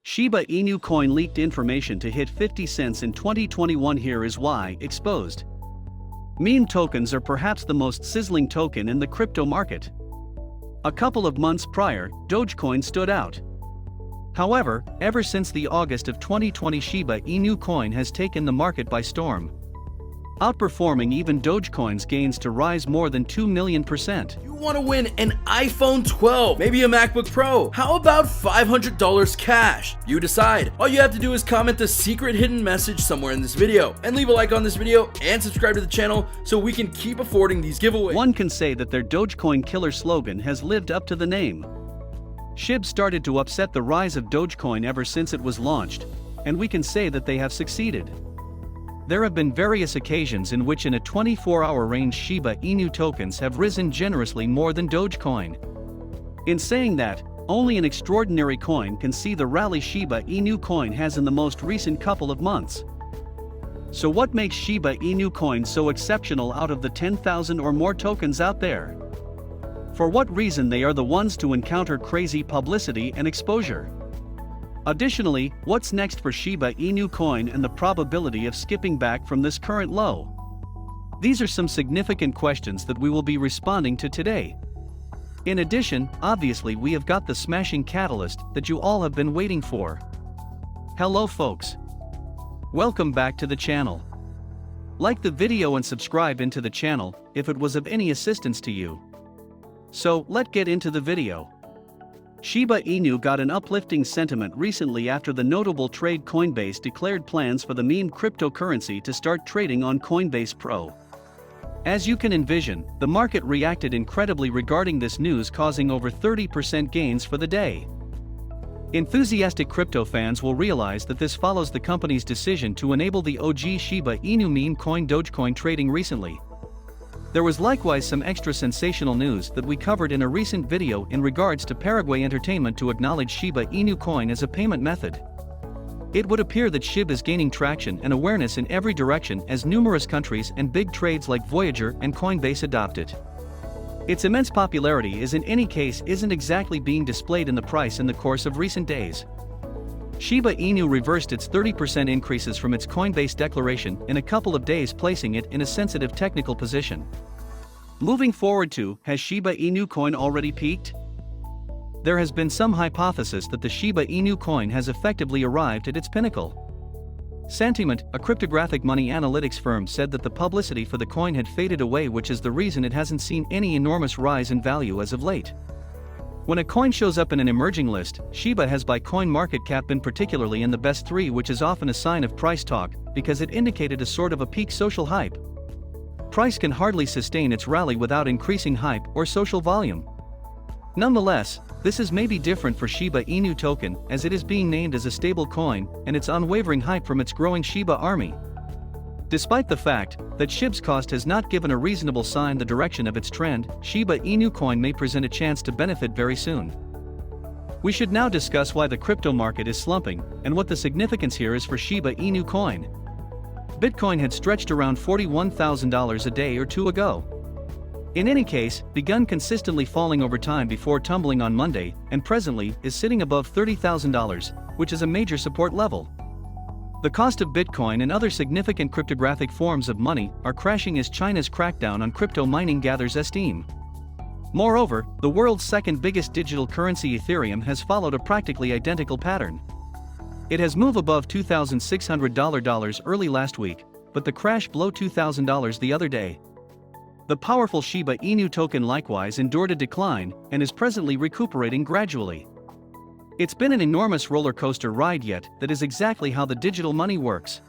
Shiba Inu coin leaked information to hit 50 cents in 2021. Here is why. Exposed. Meme tokens are perhaps the most sizzling token in the crypto market. A couple of months prior, Dogecoin stood out. However, ever since the August of 2020, Shiba Inu coin has taken the market by storm, outperforming even Dogecoin's gains to rise more than 2 million %. You want to win an iPhone 12, maybe a MacBook Pro? How about $500 cash? You decide. All you have to do is comment the secret hidden message somewhere in this video, and leave a like on this video and subscribe to the channel so we can keep affording these giveaways. One can say that their Dogecoin killer slogan has lived up to the name. SHIB started to upset the rise of Dogecoin ever since it was launched, and we can say that they have succeeded. There have been various occasions in which in a 24-hour range Shiba Inu tokens have risen generously more than Dogecoin. In saying that, only an extraordinary coin can see the rally Shiba Inu coin has in the most recent couple of months. So what makes Shiba Inu coin so exceptional out of the 10,000 or more tokens out there? For what reason they are the ones to encounter crazy publicity and exposure? Additionally, what's next for Shiba Inu coin and the probability of skipping back from this current low? These are some significant questions that we will be responding to today. In addition, obviously we have got the smashing catalyst that you all have been waiting for. Hello folks. Welcome back to the channel. Like the video and subscribe into the channel if it was of any assistance to you. So, let's get into the video. Shiba Inu got an uplifting sentiment recently after the notable trade Coinbase declared plans for the meme cryptocurrency to start trading on Coinbase Pro. As you can envision, the market reacted incredibly regarding this news, causing over 30% gains for the day. Enthusiastic crypto fans will realize that this follows the company's decision to enable the OG Shiba Inu meme coin Dogecoin trading recently. There was likewise some extra sensational news that we covered in a recent video in regards to Paraguay Entertainment to acknowledge Shiba Inu coin as a payment method. It would appear that SHIB is gaining traction and awareness in every direction as numerous countries and big trades like Voyager and Coinbase adopt it. Its immense popularity isn't exactly being displayed in the price in the course of recent days. Shiba Inu reversed its 30% increases from its Coinbase declaration in a couple of days, placing it in a sensitive technical position. Moving forward to, has Shiba Inu coin already peaked? There has been some hypothesis that the Shiba Inu coin has effectively arrived at its pinnacle. Sentiment, a cryptographic money analytics firm, said that the publicity for the coin had faded away, which is the reason it hasn't seen any enormous rise in value as of late. When a coin shows up in an emerging list, Shiba has by CoinMarketCap been particularly in the best 3, which is often a sign of price talk, because it indicated a sort of a peak social hype. Price can hardly sustain its rally without increasing hype or social volume. Nonetheless, this is maybe different for Shiba Inu token, as it is being named as a stable coin, and its unwavering hype from its growing Shiba army. Despite the fact that SHIB's cost has not given a reasonable sign the direction of its trend, Shiba Inu coin may present a chance to benefit very soon. We should now discuss why the crypto market is slumping, and what the significance here is for Shiba Inu coin. Bitcoin had stretched around $41,000 a day or two ago. In any case, begun consistently falling over time before tumbling on Monday, and presently is sitting above $30,000, which is a major support level. The cost of Bitcoin and other significant cryptographic forms of money are crashing as China's crackdown on crypto mining gathers steam. Moreover, the world's second biggest digital currency Ethereum has followed a practically identical pattern. It has moved above $2,600 early last week, but the crash below $2,000 the other day. The powerful Shiba Inu token likewise endured a decline and is presently recuperating gradually. It's been an enormous roller coaster ride, yet that is exactly how the digital money works.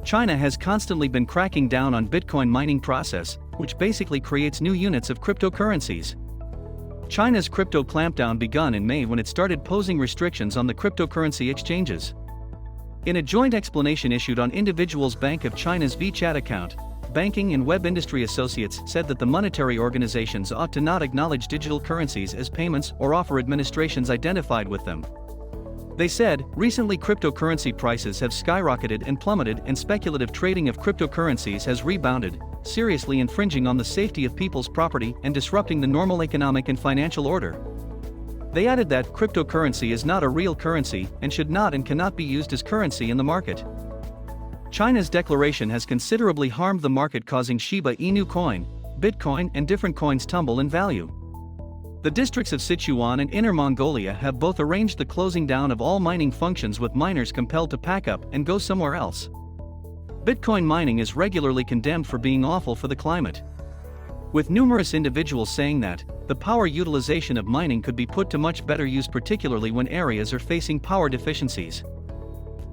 China has constantly been cracking down on Bitcoin mining process, which basically creates new units of cryptocurrencies. China's crypto clampdown begun in May when it started posing restrictions on the cryptocurrency exchanges. In a joint explanation issued on Individuals Bank of China's WeChat account, Banking and Web Industry Associates said that the monetary organizations ought to not acknowledge digital currencies as payments or offer administrations identified with them. They said, recently cryptocurrency prices have skyrocketed and plummeted, and speculative trading of cryptocurrencies has rebounded, seriously infringing on the safety of people's property and disrupting the normal economic and financial order. They added that cryptocurrency is not a real currency and should not and cannot be used as currency in the market. China's declaration has considerably harmed the market, causing Shiba Inu coin, Bitcoin, and different coins tumble in value. The districts of Sichuan and Inner Mongolia have both arranged the closing down of all mining functions, with miners compelled to pack up and go somewhere else. Bitcoin mining is regularly condemned for being awful for the climate, with numerous individuals saying that the power utilization of mining could be put to much better use, particularly when areas are facing power deficiencies.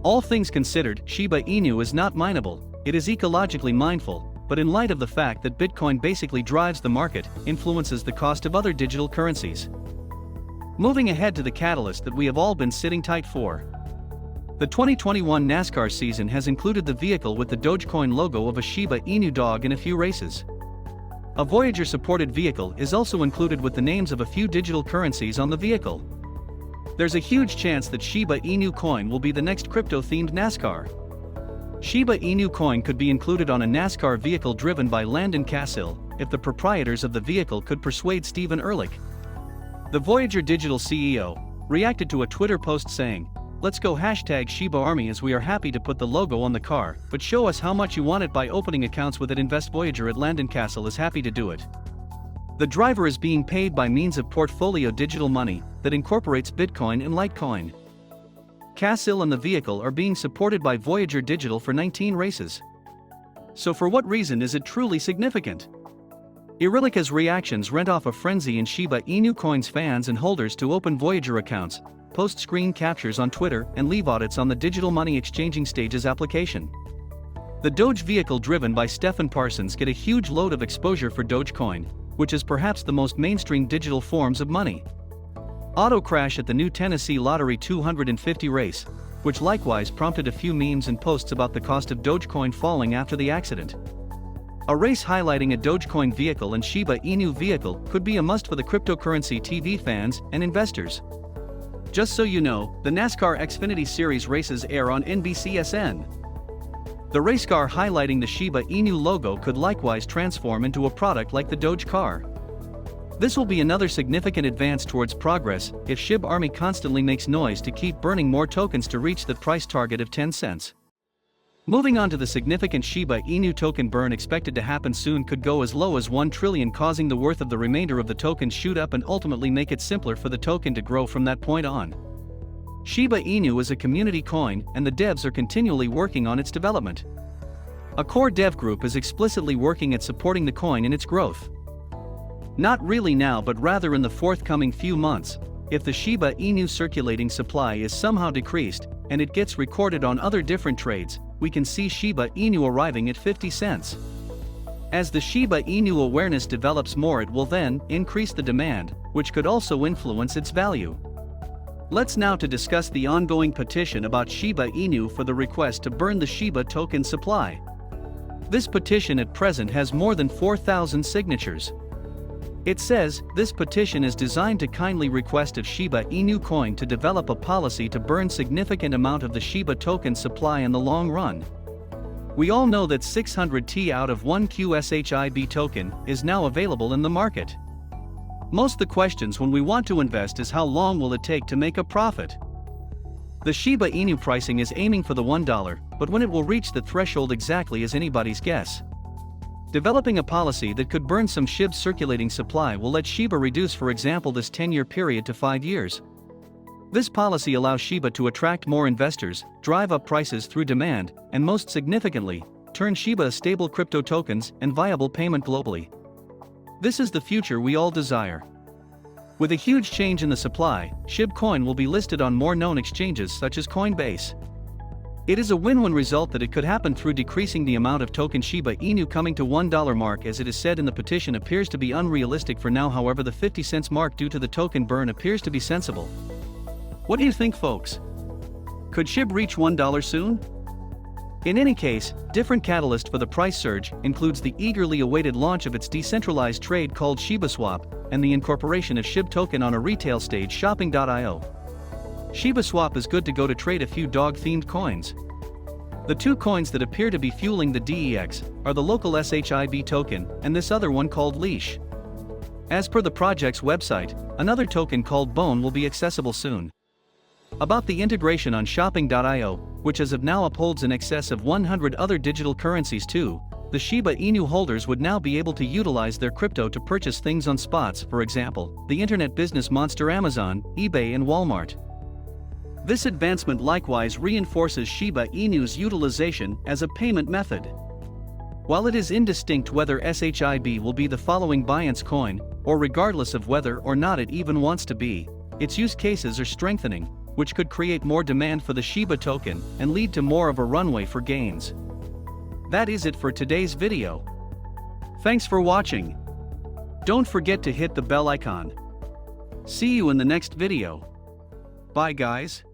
All things considered, Shiba Inu is not mineable. It is ecologically mindful, but in light of the fact that Bitcoin basically drives the market, influences the cost of other digital currencies. Moving ahead to the catalyst that we have all been sitting tight for. The 2021 NASCAR season has included the vehicle with the Dogecoin logo of a Shiba Inu dog in a few races. A Voyager-supported vehicle is also included with the names of a few digital currencies on the vehicle. There's a huge chance that Shiba Inu coin will be the next crypto-themed NASCAR. Shiba Inu coin could be included on a NASCAR vehicle driven by Landon Cassill, if the proprietors of the vehicle could persuade Stephen Ehrlich. The Voyager Digital CEO reacted to a Twitter post saying, "Let's go #Shiba Army, as we are happy to put the logo on the car, but show us how much you want it by opening accounts with it. Invest Voyager at Landon Cassill is happy to do it." The driver is being paid by means of Portfolio digital money that incorporates Bitcoin and Litecoin. Cassill and the vehicle are being supported by Voyager Digital for 19 races. So for what reason is it truly significant? Ehrlich's reactions rent off a frenzy in Shiba Inu coins fans and holders to open Voyager accounts, post screen captures on Twitter, and leave audits on the digital money exchanging stages application. The Doge vehicle driven by Stephen Parsons get a huge load of exposure for Dogecoin, which is perhaps the most mainstream digital forms of money. Auto crash at the new Tennessee Lottery 250 race, which likewise prompted a few memes and posts about the cost of Dogecoin falling after the accident. A race highlighting a Dogecoin vehicle and Shiba Inu vehicle could be a must for the cryptocurrency TV fans and investors. Just so you know, the NASCAR Xfinity Series races air on NBCSN. The race car highlighting the Shiba Inu logo could likewise transform into a product like the Doge car. This will be another significant advance towards progress if SHIB Army constantly makes noise to keep burning more tokens to reach the price target of 10 cents. Moving on to the significant Shiba Inu token burn expected to happen soon could go as low as 1 trillion, causing the worth of the remainder of the token shoot up and ultimately make it simpler for the token to grow from that point on. Shiba Inu is a community coin and the devs are continually working on its development. A core dev group is explicitly working at supporting the coin in its growth. Not really now, but rather in the forthcoming few months, if the Shiba Inu circulating supply is somehow decreased and it gets recorded on other different trades, we can see Shiba Inu arriving at 50 cents. As the Shiba Inu awareness develops more, it will then increase the demand, which could also influence its value. Let's now to discuss the ongoing petition about Shiba Inu for the request to burn the Shiba token supply. This petition at present has more than 4,000 signatures. It says, this petition is designed to kindly request of Shiba Inu coin to develop a policy to burn significant amount of the Shiba token supply in the long run. We all know that 600T out of 1 QSHIB token is now available in the market. Most of the questions when we want to invest is how long will it take to make a profit? The Shiba Inu pricing is aiming for the $1, but when it will reach the threshold exactly is anybody's guess. Developing a policy that could burn some SHIB circulating supply will let Shiba reduce, for example, this 10-year period to 5 years. This policy allows Shiba to attract more investors, drive up prices through demand, and most significantly, turn Shiba stable crypto tokens and viable payment globally. This is the future we all desire. With a huge change in the supply, SHIB coin will be listed on more known exchanges such as Coinbase. It is a win-win result that it could happen through decreasing the amount of token Shiba Inu coming to $1 mark, as it is said in the petition appears to be unrealistic for now. However, the 50 cents mark due to the token burn appears to be sensible. What do you think, folks? Could SHIB reach $1 soon? In any case, different catalyst for the price surge includes the eagerly awaited launch of its decentralized trade called ShibaSwap and the incorporation of SHIB token on a retail stage, Shopping.io. ShibaSwap is good to go to trade a few dog-themed coins. The two coins that appear to be fueling the DEX are the local SHIB token and this other one called Leash. As per the project's website, another token called Bone will be accessible soon. About the integration on Shopping.io, which as of now upholds in excess of 100 other digital currencies too, the Shiba Inu holders would now be able to utilize their crypto to purchase things on spots, for example, the internet business monster Amazon, eBay and Walmart. This advancement likewise reinforces Shiba Inu's utilization as a payment method. While it is indistinct whether SHIB will be the following Binance coin, or regardless of whether or not it even wants to be, its use cases are strengthening, which could create more demand for the Shiba token and lead to more of a runway for gains. That is it for today's video. Thanks for watching. Don't forget to hit the bell icon. See you in the next video. Bye guys.